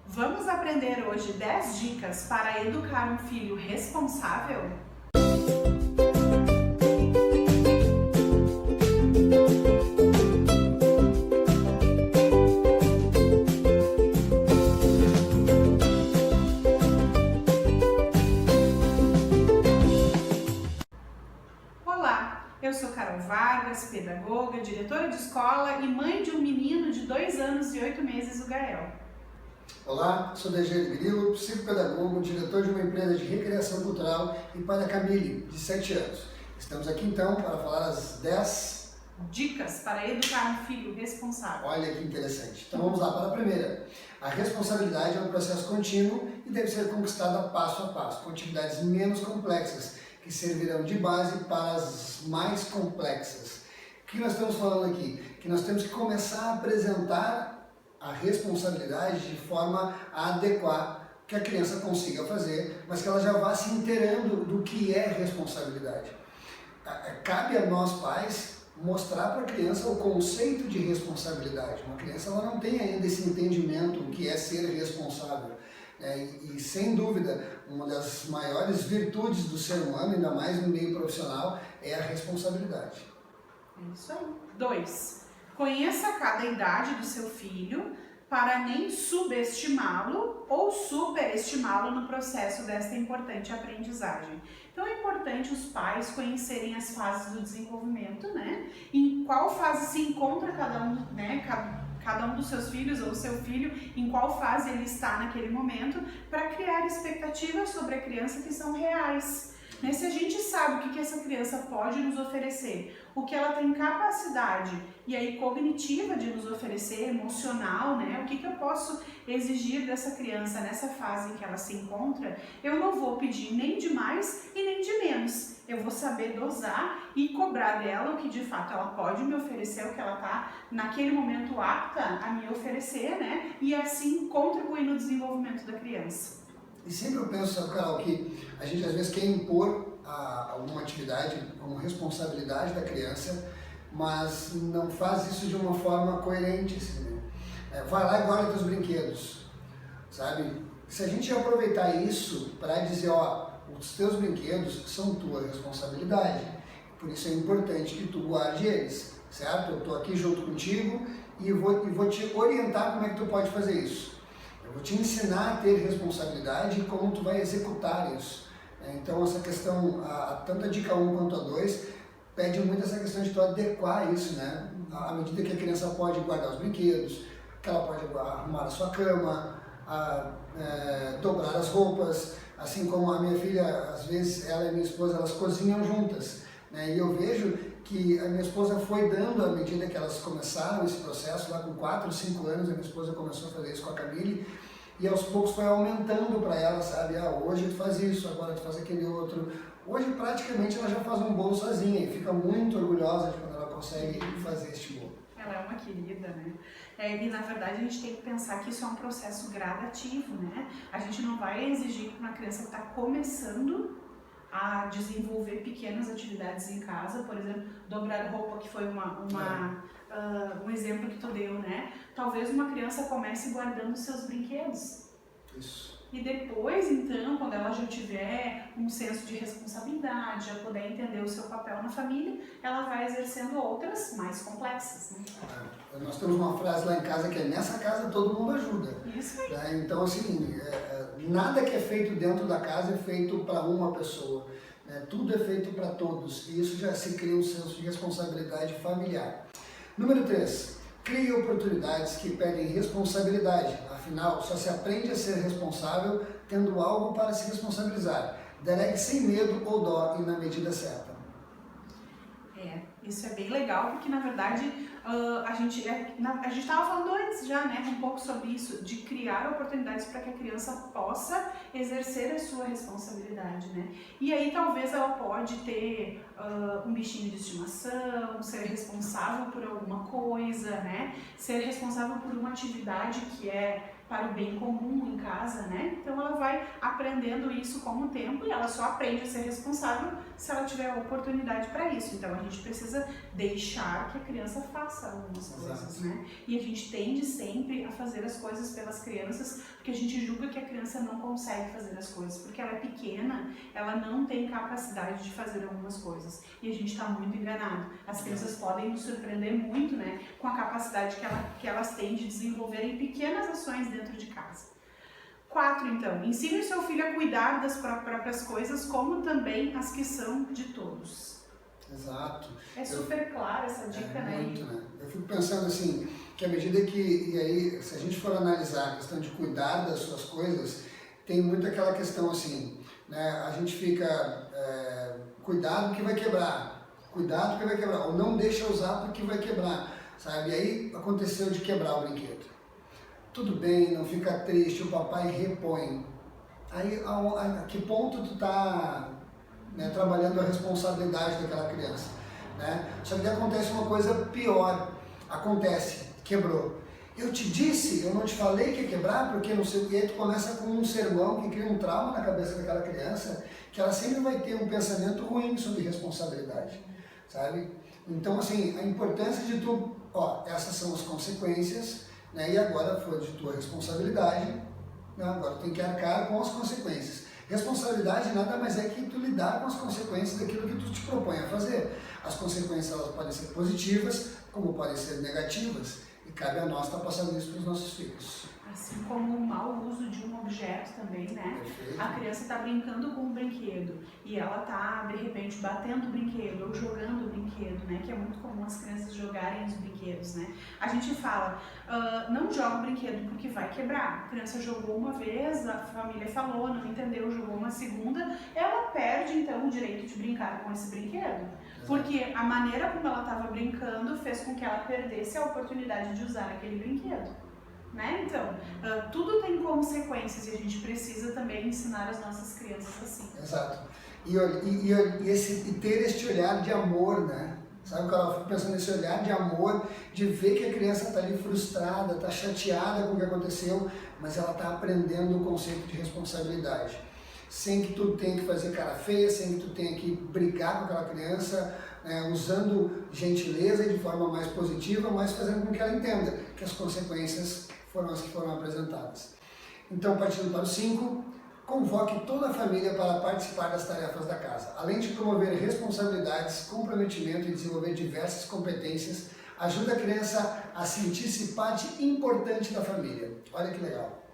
Vamos aprender hoje 10 dicas para educar um filho responsável? Olá, eu sou Carol Vargas, pedagoga, diretora de escola e mãe de um menino de 2 anos e 8 meses, o Gael. Olá, sou Dejeiro Grilo, psicopedagogo, diretor de uma empresa de recreação cultural e pai da Camille, de 7 anos. Estamos aqui então para falar as 10 dicas para educar um filho responsável. Olha que interessante. Então vamos lá para a primeira. A responsabilidade é um processo contínuo e deve ser conquistada passo a passo, com atividades menos complexas, que servirão de base para as mais complexas. O que nós estamos falando aqui? Que nós temos que começar a apresentar a responsabilidade de forma a adequar que a criança consiga fazer, mas que ela já vá se inteirando do que é responsabilidade. Cabe a nós pais mostrar para a criança o conceito de responsabilidade. Uma criança ela não tem ainda esse entendimento do que é ser responsável. E sem dúvida, uma das maiores virtudes do ser humano, ainda mais no meio profissional, é a responsabilidade. É isso aí. 2. Conheça cada idade do seu filho para nem subestimá-lo ou superestimá-lo no processo desta importante aprendizagem. Então é importante os pais conhecerem as fases do desenvolvimento, né? Em qual fase se encontra cada um, né? Cada um dos seus filhos ou seu filho, em qual fase ele está naquele momento, para criar expectativas sobre a criança que são reais. Se a gente sabe o que essa criança pode nos oferecer, o que ela tem capacidade e aí cognitiva de nos oferecer, emocional, né? O que eu posso exigir dessa criança nessa fase em que ela se encontra, eu não vou pedir nem de mais e nem de menos. Eu vou saber dosar e cobrar dela o que de fato ela pode me oferecer, o que ela está naquele momento apta a me oferecer, né? E assim contribuir no desenvolvimento da criança. E sempre eu penso, sabe, Carol, que a gente às vezes quer impor alguma atividade como responsabilidade da criança, mas não faz isso de uma forma coerente. Assim, né? Vai lá e guarda teus brinquedos, sabe? Se a gente aproveitar isso para dizer, ó, os teus brinquedos são tua responsabilidade, por isso é importante que tu guarde eles, certo? Eu estou aqui junto contigo e vou te orientar como é que tu pode fazer isso. Eu vou te ensinar a ter responsabilidade e como tu vai executar isso. Então essa questão, tanto a dica 1 quanto a 2, pede muito essa questão de tu adequar isso, né? À medida que a criança pode guardar os brinquedos, que ela pode arrumar a sua cama, dobrar as roupas, assim como a minha filha, às vezes ela e minha esposa, elas cozinham juntas. E eu vejo que a minha esposa foi dando, à medida que elas começaram esse processo, lá com 4 ou 5 anos, a minha esposa começou a fazer isso com a Camille, e aos poucos foi aumentando para ela, sabe? Hoje tu faz isso, agora tu faz aquele outro. Hoje praticamente ela já faz um bolo sozinha e fica muito orgulhosa de quando ela consegue fazer este bolo. Ela é uma querida, né? E na verdade a gente tem que pensar que isso é um processo gradativo, né? A gente não vai exigir que uma criança que está começando a desenvolver pequenas atividades em casa, por exemplo, dobrar roupa, que foi um exemplo que tu deu, né? Talvez uma criança comece guardando seus brinquedos. Isso. E depois, então, quando ela já tiver um senso de responsabilidade, já puder entender o seu papel na família, ela vai exercendo outras mais complexas, né? Nós temos uma frase lá em casa que é: nessa casa todo mundo ajuda. Isso aí. Então, assim, nada que é feito dentro da casa é feito para uma pessoa. Tudo é feito para todos. E isso já se cria um senso de responsabilidade familiar. Número 3. Crie oportunidades que pedem responsabilidade. Afinal, só se aprende a ser responsável tendo algo para se responsabilizar. Delegue sem medo ou dó e na medida certa. Isso é bem legal, porque na verdade a gente estava falando antes já, né, um pouco sobre isso, de criar oportunidades para que a criança possa exercer a sua responsabilidade, né? E aí talvez ela pode ter um bichinho de estimação, ser responsável por alguma coisa, né? Ser responsável por uma atividade que é para o bem comum em casa, né? Então ela vai aprendendo isso com o tempo e ela só aprende a ser responsável se ela tiver a oportunidade para isso. Então a gente precisa deixar que a criança faça. faça algumas coisas, né? E a gente tende sempre a fazer as coisas pelas crianças, porque a gente julga que a criança não consegue fazer as coisas, porque ela é pequena, ela não tem capacidade de fazer algumas coisas. E a gente está muito enganado. As crianças podem nos surpreender muito, né, com a capacidade que elas têm de desenvolverem pequenas ações dentro de casa. 4, então, ensine o seu filho a cuidar das próprias coisas, como também as que são de todos. Exato. É super clara essa dica, né? Muito, né? Eu fico pensando assim, que à medida que, e aí, se a gente for analisar a questão de cuidar das suas coisas, tem muito aquela questão assim, né? A gente fica, cuidado que vai quebrar, cuidado que vai quebrar, ou não deixa usar porque vai quebrar, sabe? E aí aconteceu de quebrar o brinquedo. Tudo bem, não fica triste, o papai repõe. Aí, a que ponto tu tá, né, trabalhando a responsabilidade daquela criança, né? Só que acontece uma coisa pior, acontece, quebrou. Eu te disse, eu não te falei que ia quebrar, porque não sei o que, tu começa com um sermão que cria um trauma na cabeça daquela criança, que ela sempre vai ter um pensamento ruim sobre responsabilidade, sabe? Então, assim, a importância de tu, essas são as consequências, né? E agora foi de tua responsabilidade, né? Agora tu tem que arcar com as consequências. Responsabilidade nada mais é que tu lidar com as consequências daquilo que tu te propõe a fazer. As consequências elas podem ser positivas, como podem ser negativas, e cabe a nós estar passando isso para os nossos filhos. Assim como o mau uso de um objeto também, né? Perfeito. A criança está brincando com um brinquedo e ela está, de repente, batendo o brinquedo ou jogando o brinquedo, né? Que é muito comum as crianças jogarem os brinquedos, né? A gente fala, não joga o brinquedo porque vai quebrar. A criança jogou uma vez, a família falou, não entendeu, jogou uma segunda, ela perde, então, o direito de brincar com esse brinquedo. Porque a maneira como ela estava brincando fez com que ela perdesse a oportunidade de usar aquele brinquedo. Né? Então, tudo tem consequências e a gente precisa também ensinar as nossas crianças assim. Exato. E ter este olhar de amor, né? Sabe, quando eu fico pensando nesse olhar de amor, de ver que a criança está ali frustrada, está chateada com o que aconteceu, mas ela está aprendendo o conceito de responsabilidade. Sem que tu tenha que fazer cara feia, sem que tu tenha que brigar com aquela criança, né, usando gentileza de forma mais positiva, mas fazendo com que ela entenda que as consequências foram as que foram apresentadas. Então, partindo para o 5, convoque toda a família para participar das tarefas da casa. Além de promover responsabilidades, comprometimento e desenvolver diversas competências, ajuda a criança a sentir-se parte importante da família. Olha que legal.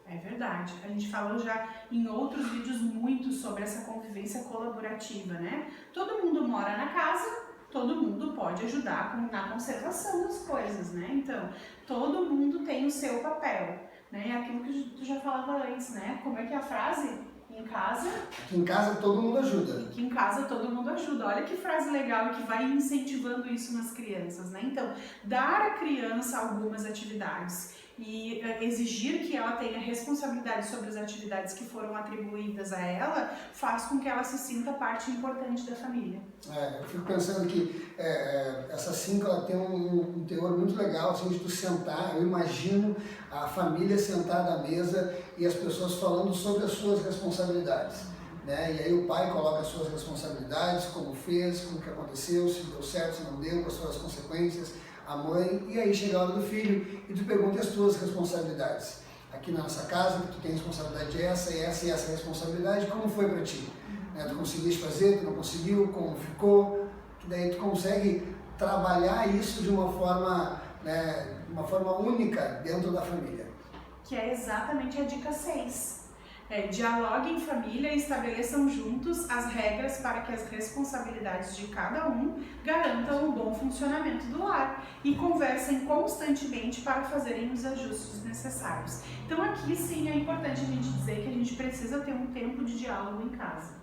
É verdade. A gente falou já em outros vídeos muito sobre essa convivência colaborativa, né? Todo mundo mora na casa, todo mundo pode ajudar na conservação das coisas, né? Então, todo mundo tem o seu papel, né? É aquilo que tu já falava antes, né? Como é que é a frase? Em casa... Aqui em casa todo mundo ajuda. Aqui em casa todo mundo ajuda. Olha que frase legal que vai incentivando isso nas crianças, né? Então, dar à criança algumas atividades e exigir que ela tenha responsabilidade sobre as atividades que foram atribuídas a ela, faz com que ela se sinta parte importante da família. Eu fico pensando que essa 5 ela tem um teor muito legal, assim, de tu sentar, eu imagino a família sentada à mesa e as pessoas falando sobre as suas responsabilidades. Né? E aí o pai coloca as suas responsabilidades, como fez, como que aconteceu, se deu certo, se não deu, quais foram as consequências, a mãe, e aí chega a hora do filho e tu pergunta as tuas responsabilidades. Aqui na nossa casa, tu tem responsabilidade essa e essa e essa responsabilidade, como foi para ti? Né? Tu conseguiste fazer, tu não conseguiu, como ficou? Que daí tu consegue trabalhar isso de uma forma, né, uma forma única dentro da família. Que é exatamente a dica 6. Dialoguem em família e estabeleçam juntos as regras para que as responsabilidades de cada um garantam o bom funcionamento do lar e conversem constantemente para fazerem os ajustes necessários. Então aqui sim é importante a gente dizer que a gente precisa ter um tempo de diálogo em casa.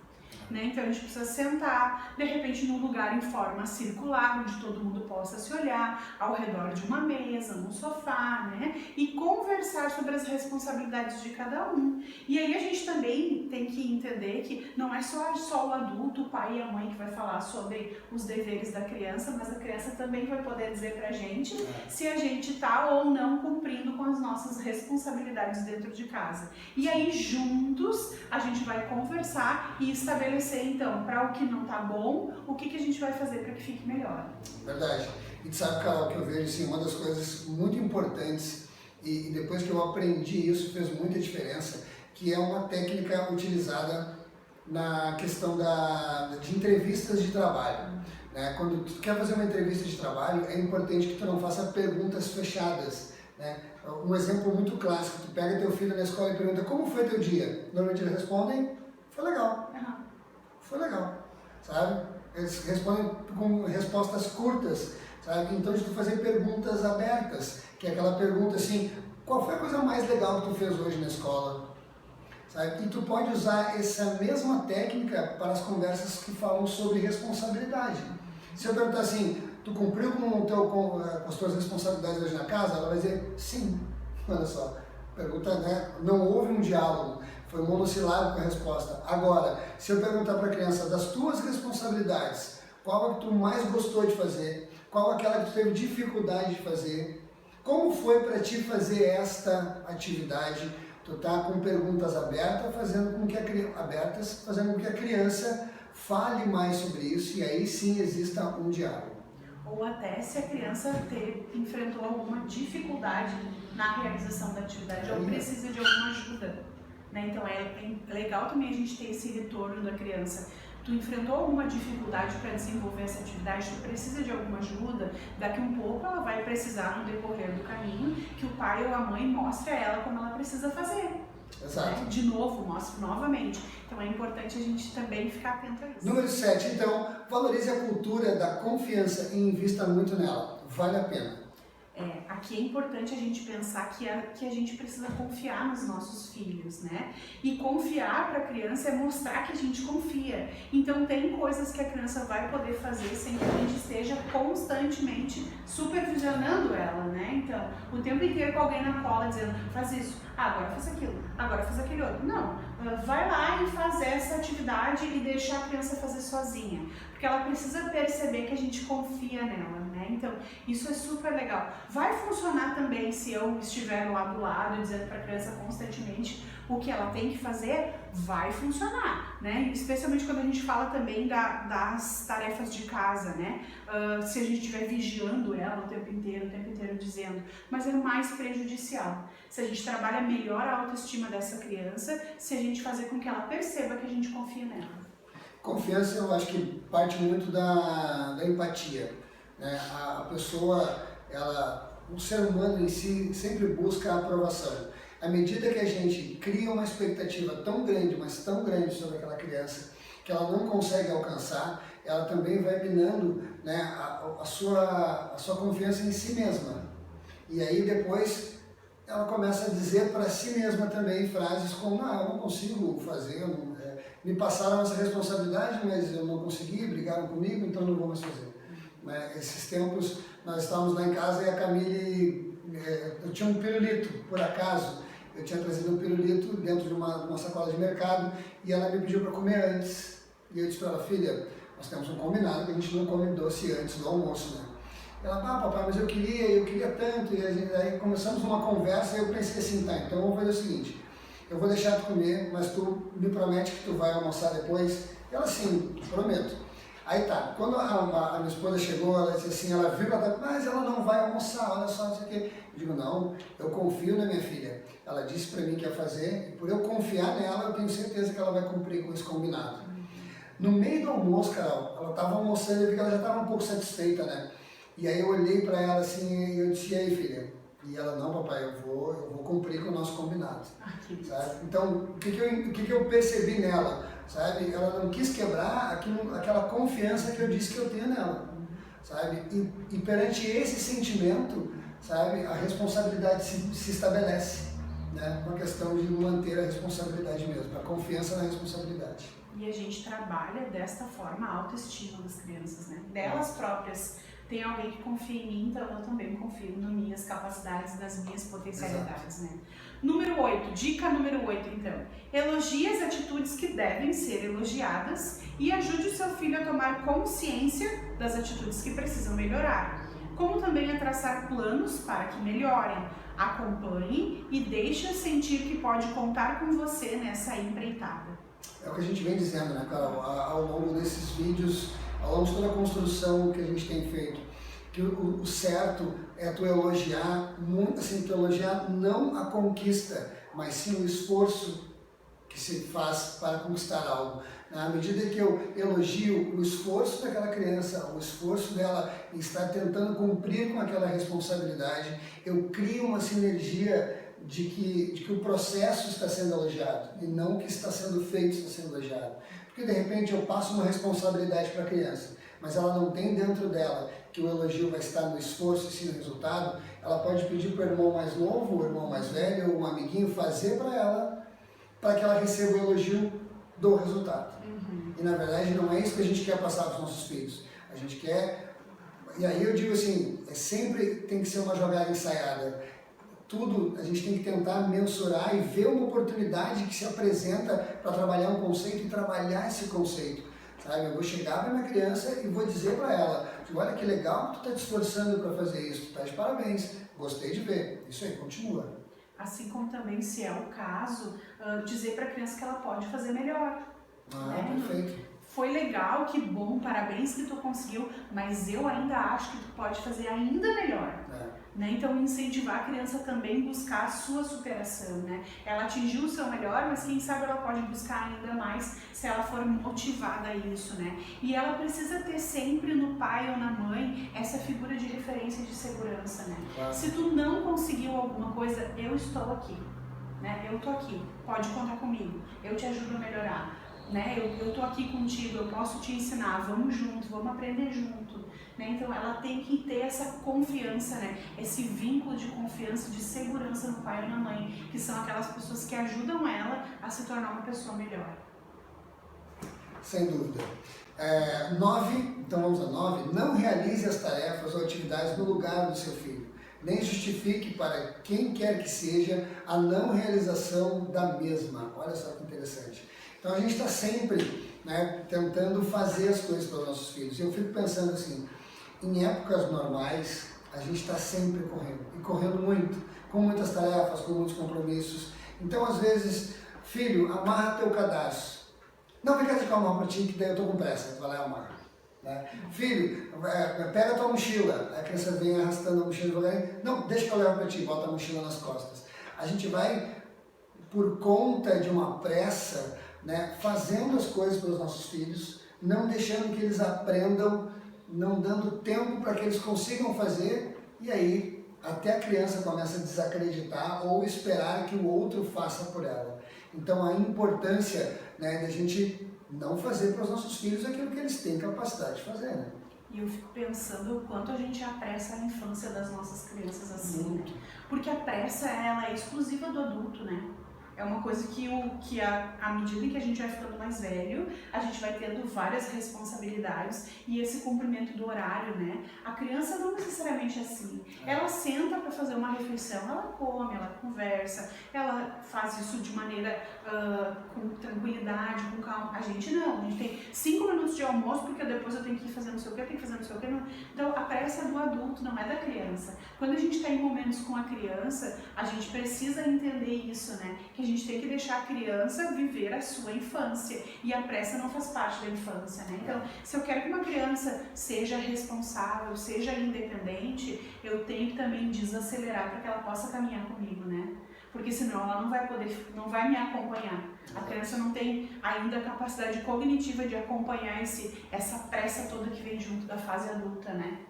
Né? Então a gente precisa sentar, de repente num lugar em forma circular, onde todo mundo possa se olhar, ao redor de uma mesa, num sofá, né? E conversar sobre as responsabilidades de cada um. E aí a gente também tem que entender que não é só o adulto, o pai e a mãe que vai falar sobre os deveres da criança, mas a criança também vai poder dizer pra gente se a gente tá ou não cumprindo com as nossas responsabilidades dentro de casa. E aí juntos a gente vai conversar e estabelecer então, para o que não tá bom, o que a gente vai fazer para que fique melhor. Verdade. E tu sabe, Carol, que eu vejo assim, uma das coisas muito importantes, e depois que eu aprendi isso fez muita diferença, que é uma técnica utilizada na questão de entrevistas de trabalho. Né? Quando tu quer fazer uma entrevista de trabalho, é importante que tu não faça perguntas fechadas. Né? Um exemplo muito clássico, tu pega teu filho na escola e pergunta como foi teu dia? Normalmente eles respondem, foi legal. Foi legal, sabe? Eles respondem com respostas curtas, sabe? Então, de tu fazer perguntas abertas, que é aquela pergunta assim, qual foi a coisa mais legal que tu fez hoje na escola? Sabe? E tu pode usar essa mesma técnica para as conversas que falam sobre responsabilidade. Se eu perguntar assim, tu cumpriu com as tuas responsabilidades hoje na casa? Ela vai dizer, sim. Olha só, pergunta, né? Não houve um diálogo, foi monossilábico a resposta. Agora, se eu perguntar para a criança das tuas responsabilidades, qual é que tu mais gostou de fazer? Qual é aquela que tu teve dificuldade de fazer? Como foi para ti fazer esta atividade? Tu tá com perguntas abertas, fazendo com que a criança fale mais sobre isso e aí sim exista um diálogo. Ou até se a criança enfrentou alguma dificuldade na realização da atividade ou precisa de alguma ajuda. Né? Então é legal também a gente ter esse retorno da criança. Tu enfrentou alguma dificuldade para desenvolver essa atividade, tu precisa de alguma ajuda, daqui um pouco ela vai precisar no decorrer do caminho que o pai ou a mãe mostre a ela como ela precisa fazer. Exato. Né? De novo, mostre novamente. Então é importante a gente também ficar atento a isso. Número 7, então, valorize a cultura da confiança e invista muito nela. Vale a pena. Aqui é importante a gente pensar que a gente precisa confiar nos nossos filhos, né? E confiar para a criança é mostrar que a gente confia. Então tem coisas que a criança vai poder fazer sem que a gente esteja constantemente supervisionando ela, né? Então, o tempo inteiro com alguém na cola dizendo, faz isso, agora faz aquilo, agora faz aquele outro. Não, vai lá e faz essa atividade e deixa a criança fazer sozinha. Porque ela precisa perceber que a gente confia nela, né? Então, isso é super legal. Vai funcionar também se eu estiver lá do lado dizendo para a criança constantemente o que ela tem que fazer, vai funcionar, né? Especialmente quando a gente fala também das tarefas de casa, né? Se a gente estiver vigiando ela o tempo inteiro dizendo, mas é mais prejudicial. Se a gente trabalha melhor a autoestima dessa criança, se a gente fazer com que ela perceba que a gente confia nela. Confiança, eu acho que parte muito da empatia, né? A pessoa, o ser humano em si sempre busca a aprovação. À medida que a gente cria uma expectativa tão grande, mas tão grande sobre aquela criança, que ela não consegue alcançar, ela também vai minando, né, a sua confiança em si mesma. E aí depois ela começa a dizer para si mesma também frases como, eu não consigo fazer, me passaram essa responsabilidade, mas eu não consegui, brigaram comigo, então não vou mais fazer. Esses tempos nós estávamos lá em casa e a Camille, eu tinha um pirulito, por acaso, eu tinha trazido um pirulito dentro de uma sacola de mercado e ela me pediu para comer antes. E eu disse para ela, filha, nós temos um combinado que a gente não come doce antes do almoço, né? Ela, papai, mas eu queria tanto. E aí começamos uma conversa e eu pensei assim, tá, então vamos fazer o seguinte, eu vou deixar tu comer, mas tu me promete que tu vai almoçar depois? Ela, sim, prometo. Aí tá, quando a minha esposa chegou, ela disse assim, ela viu, mas ela não vai almoçar, olha só, não sei o quê. Eu digo, não, eu confio na minha filha. Ela disse pra mim que ia fazer, e por eu confiar nela, eu tenho certeza que ela vai cumprir com esse combinado. No meio do almoço, Carol, ela estava almoçando, eu vi que ela já estava um pouco satisfeita, né? E aí eu olhei para ela assim, e eu disse, e aí, filha? E ela, não, papai, eu vou cumprir com o nosso combinado, sabe? Então, o que eu percebi nela, sabe? Ela não quis quebrar aquela confiança que eu disse que eu tenho nela, sabe? E perante esse sentimento, sabe, a responsabilidade se estabelece, né? Uma questão de manter a responsabilidade mesmo, a confiança na responsabilidade. E a gente trabalha desta forma a autoestima das crianças, né? Delas próprias. Tem alguém que confia em mim, então eu também confio nas minhas capacidades, nas minhas potencialidades, né? Número 8, dica número 8 então. Elogie as atitudes que devem ser elogiadas e ajude o seu filho a tomar consciência das atitudes que precisam melhorar. Como também a traçar planos para que melhorem. Acompanhe e deixe-o sentir que pode contar com você nessa empreitada. É o que a gente vem dizendo, né, Carol, ao longo desses vídeos, ao longo de toda a construção que a gente tem feito. que o certo é tu elogiar muito, assim, tu elogiar não a conquista, mas sim o esforço que se faz para conquistar algo. Na medida que eu elogio o esforço daquela criança, o esforço dela em estar tentando cumprir com aquela responsabilidade, eu crio uma sinergia de que o processo está sendo elogiado e não o que está sendo feito está sendo elogiado. Porque de repente eu passo uma responsabilidade para a criança, mas ela não tem dentro dela que o elogio vai estar no esforço e sim no resultado, ela pode pedir para o irmão mais novo, o irmão mais velho, ou um amiguinho fazer para ela, para que ela receba o elogio do resultado. E na verdade não é isso que a gente quer passar para os nossos filhos. A gente quer, e aí eu digo assim, sempre tem que ser uma jogada ensaiada. Tudo a gente tem que tentar mensurar e ver uma oportunidade que se apresenta para trabalhar um conceito e trabalhar esse conceito. Sabe? Eu vou chegar para minha criança e vou dizer para ela, olha que legal que tu está te esforçando para fazer isso, tu tá de parabéns, gostei de ver, isso aí, continua. Assim como também, se é o caso, dizer para a criança que ela pode fazer melhor. Perfeito. Foi legal, que bom, parabéns que tu conseguiu, mas eu ainda acho que tu pode fazer ainda melhor. Né? Então, incentivar a criança também a buscar a sua superação. Né? Ela atingiu o seu melhor, mas quem sabe ela pode buscar ainda mais se ela for motivada a isso. Né? E ela precisa ter sempre no pai ou na mãe essa figura de referência e de segurança. Né? Se tu não conseguiu alguma coisa, eu estou aqui. Né? Eu estou aqui, pode contar comigo, eu te ajudo a melhorar. Né? Eu tô aqui contigo, eu posso te ensinar, vamos junto, vamos aprender junto. Né? Então ela tem que ter essa confiança, né? Esse vínculo de confiança, de segurança no pai ou na mãe, que são aquelas pessoas que ajudam ela a se tornar uma pessoa melhor. Sem dúvida. 9, então vamos a 9, não realize as tarefas ou atividades no lugar do seu filho, nem justifique para quem quer que seja a não realização da mesma. Olha só que interessante. Então a gente está sempre, né, tentando fazer as coisas para os nossos filhos. Eu fico pensando assim, em épocas normais, a gente está sempre correndo, e correndo muito, com muitas tarefas, com muitos compromissos. Então às vezes, filho, amarra teu cadarço. Não, vem cá de calma para ti, que daí eu estou com pressa, tu vai lá e amarra. Né? Filho, pega a tua mochila. A criança vem arrastando a mochila devagarinho. Não, deixa que eu levo para ti, bota a mochila nas costas. A gente vai, por conta de uma pressa, né, fazendo as coisas para os nossos filhos, não deixando que eles aprendam, não dando tempo para que eles consigam fazer, e aí até a criança começa a desacreditar ou esperar que o outro faça por ela. Então a importância, né, de a gente não fazer para os nossos filhos aquilo que eles têm capacidade de fazer. Né? E eu fico pensando o quanto a gente apressa a infância das nossas crianças assim, né? Porque a pressa, ela é exclusiva do adulto, né? É uma coisa que à medida que a gente vai ficando mais velho, a gente vai tendo várias responsabilidades e esse cumprimento do horário, né? A criança não necessariamente é assim. Ela senta para fazer uma refeição, ela come, ela conversa, ela faz isso de maneira com tranquilidade, com calma. A gente não, a gente tem 5 minutos de almoço porque depois eu tenho que ir fazer não sei o que, eu tenho que fazer não sei o que. Não. Então a pressa é do adulto, não é da criança. Quando a gente está em momentos com a criança, a gente precisa entender isso, né? Que a gente tem que deixar a criança viver a sua infância e a pressa não faz parte da infância, né? Então, se eu quero que uma criança seja responsável, seja independente, eu tenho que também desacelerar para que ela possa caminhar comigo, né? Porque senão ela não vai me acompanhar. A criança não tem ainda a capacidade cognitiva de acompanhar essa pressa toda que vem junto da fase adulta, né?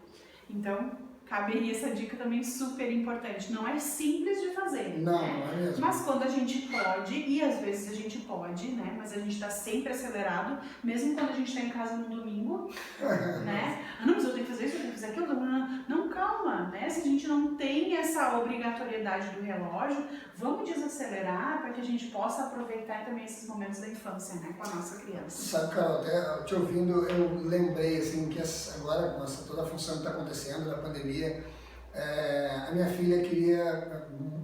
Então, caberia essa dica também super importante. Não é simples de fazer, não, né? Não é mesmo. Mas quando a gente pode, e às vezes a gente pode, né? Mas a gente está sempre acelerado, mesmo quando a gente está em casa no domingo, né? Não, mas eu tenho que fazer isso, eu tenho que fazer aquilo. Não, calma, né? Se a gente não tem essa obrigatoriedade do relógio, vamos desacelerar para que a gente possa aproveitar também esses momentos da infância, né? Com a nossa criança. Sabe, Carol, até te ouvindo, eu lembrei, assim, que agora, com toda a função que está acontecendo da pandemia, a minha filha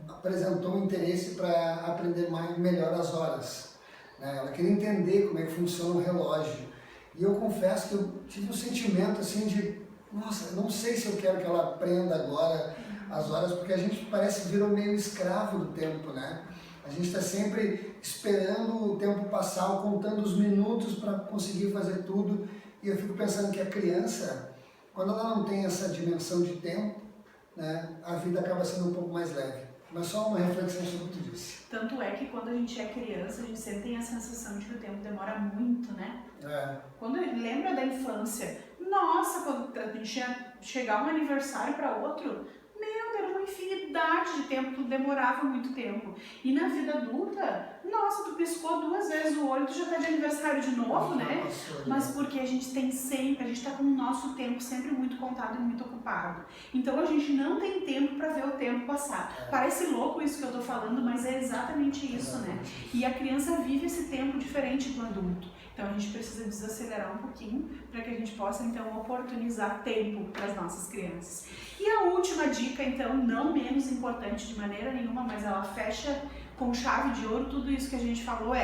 apresentou um interesse para aprender melhor as horas. Né? Ela queria entender como é que funciona o relógio. E eu confesso que eu tive um sentimento assim de, nossa, eu não sei se eu quero que ela aprenda agora as horas, porque a gente parece que virou meio escravo do tempo, né? A gente está sempre esperando o tempo passar, ou contando os minutos para conseguir fazer tudo. E eu fico pensando que a criança, Quando ela não tem essa dimensão de tempo, né, a vida acaba sendo um pouco mais leve. Mas só uma reflexão sobre o que tu disse. Tanto é que quando a gente é criança, a gente sempre tem a sensação de que o tempo demora muito, né? Quando lembra da infância, nossa, quando a gente ia chegar um aniversário para outro, era uma infinidade de tempo, tudo demorava muito tempo. E na vida adulta, nossa, tu piscou 2 vezes o olho, tu já tá de aniversário de novo, né? Mas porque a gente tá com o nosso tempo sempre muito contado e muito ocupado. Então a gente não tem tempo para ver o tempo passar. Parece louco isso que eu tô falando, mas é exatamente isso, né? E a criança vive esse tempo diferente do adulto. Então a gente precisa desacelerar um pouquinho para que a gente possa então oportunizar tempo para as nossas crianças. E a última dica, então, não menos importante de maneira nenhuma, mas ela fecha com chave de ouro tudo isso que a gente falou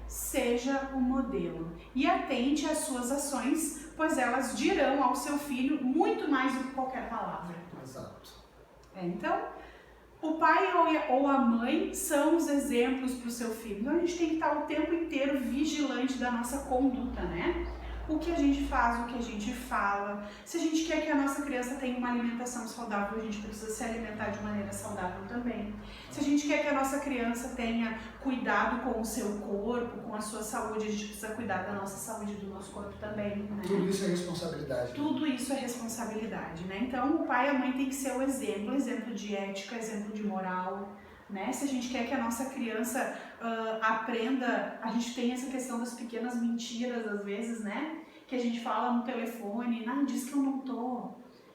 seja o modelo e atente às suas ações, pois elas dirão ao seu filho muito mais do que qualquer palavra. Exato. Então, o pai ou a mãe são os exemplos para o seu filho. Então a gente tem que estar o tempo inteiro vigilante da nossa conduta, né? O que a gente faz, o que a gente fala. Se a gente quer que a nossa criança tenha uma alimentação saudável, a gente precisa se alimentar de maneira saudável também. Se a gente quer que a nossa criança tenha cuidado com o seu corpo, com a sua saúde, a gente precisa cuidar da nossa saúde e do nosso corpo também, né? Tudo isso é responsabilidade. Tudo isso é responsabilidade, né? Então o pai e a mãe tem que ser o exemplo de ética, exemplo de moral, né? Se a gente quer que a nossa criança aprenda, a gente tem essa questão das pequenas mentiras às vezes, né? Que a gente fala no telefone, diz que eu não tô,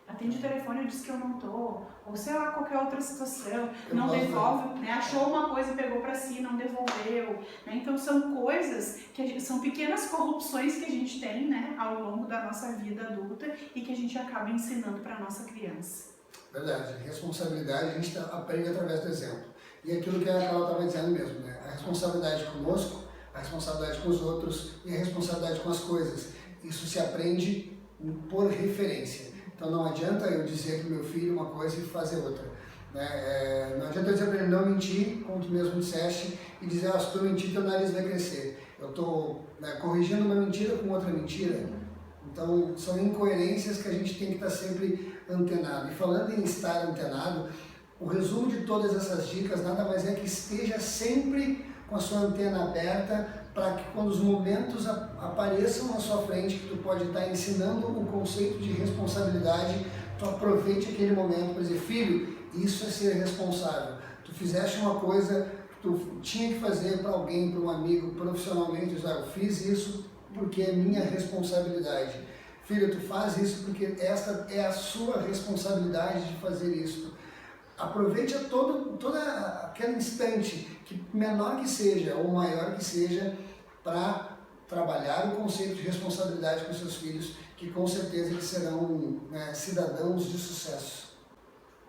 atende o telefone, eu disse que eu não tô, ou sei lá, qualquer outra situação, não devolve, né? Achou uma coisa, pegou pra si, não devolveu, né? Então são coisas, são pequenas corrupções que a gente tem, né? Ao longo da nossa vida adulta e que a gente acaba ensinando pra nossa criança. Verdade, responsabilidade a gente aprende através do exemplo. E aquilo que a Carol estava dizendo mesmo, né? A responsabilidade conosco, a responsabilidade com os outros e a responsabilidade com as coisas. Isso se aprende por referência. Então não adianta eu dizer para o meu filho uma coisa e fazer outra. Né? Não adianta eu dizer para ele não mentir, como tu mesmo disseste, e dizer, se tu mentir, teu nariz vai crescer. Eu estou corrigindo uma mentira com outra mentira. Então são incoerências que a gente tem que estar sempre antenado. E falando em estar antenado, o resumo de todas essas dicas nada mais é que esteja sempre com a sua antena aberta para que quando os momentos apareçam na sua frente, que tu pode estar ensinando o conceito de responsabilidade, tu aproveite aquele momento para dizer, filho, isso é ser responsável. Tu fizeste uma coisa que tu tinha que fazer para alguém, para um amigo, profissionalmente, eu fiz isso porque é minha responsabilidade. Filho, tu faz isso porque esta é a sua responsabilidade de fazer isso. Aproveite todo aquele instante, que menor que seja ou maior que seja, para trabalhar o conceito de responsabilidade com seus filhos, que com certeza eles serão cidadãos de sucesso.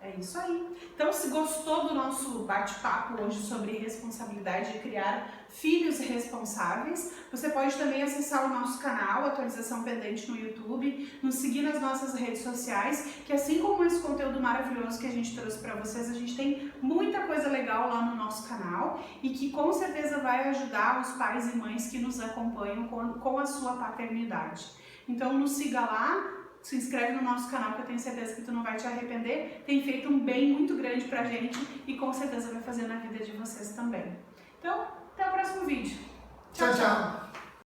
É isso aí. Então, se gostou do nosso bate-papo hoje sobre responsabilidade de criar filhos responsáveis, você pode também acessar o nosso canal, Atualização Pendente no YouTube, nos seguir nas nossas redes sociais, que assim como esse conteúdo maravilhoso que a gente trouxe para vocês, a gente tem muita coisa legal lá no nosso canal e que com certeza vai ajudar os pais e mães que nos acompanham com a sua paternidade. Então, nos siga lá. Se inscreve no nosso canal que eu tenho certeza que tu não vai te arrepender. Tem feito um bem muito grande pra gente e com certeza vai fazer na vida de vocês também. Então, até o próximo vídeo. Tchau, tchau!